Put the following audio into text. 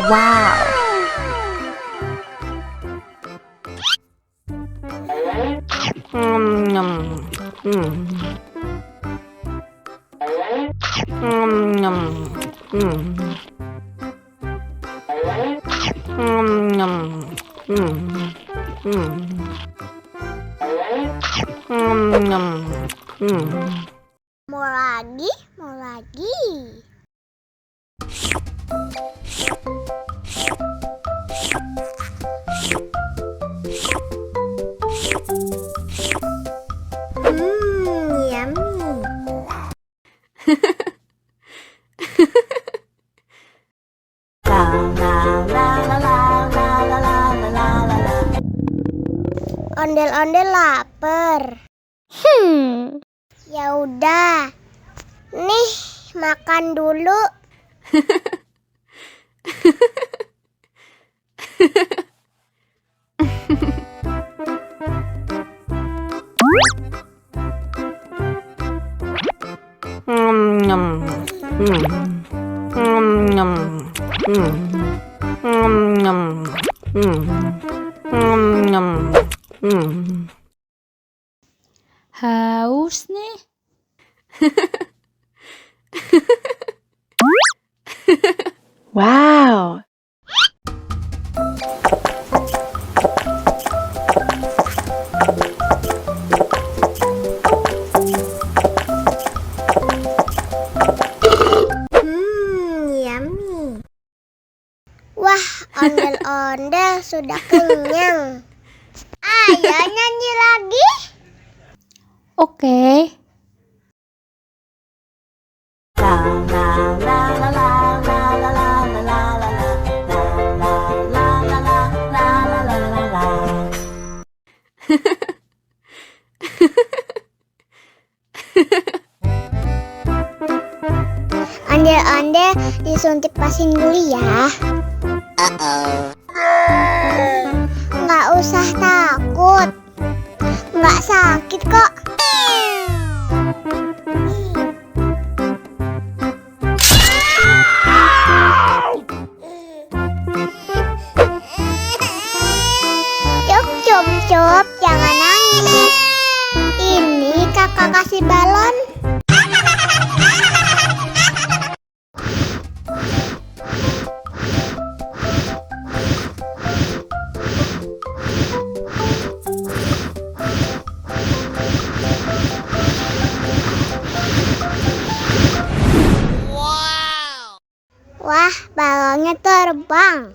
Wow. Mau lagi, mau lagi. Yummy. Ondel-ondel lapar. Ya udah. Nih, makan dulu. Haus nih. Wow. Yummy. Wah, ondel-ondel sudah kenyang. Ayo nyanyi lagi. Oke. Ondel-ondel disuntik vaksin dulu ya. Nggak usah takut. Nggak sakit kok. Cup, jangan nangis. Ini kakak kasih balon. Wah, balonnya terbang.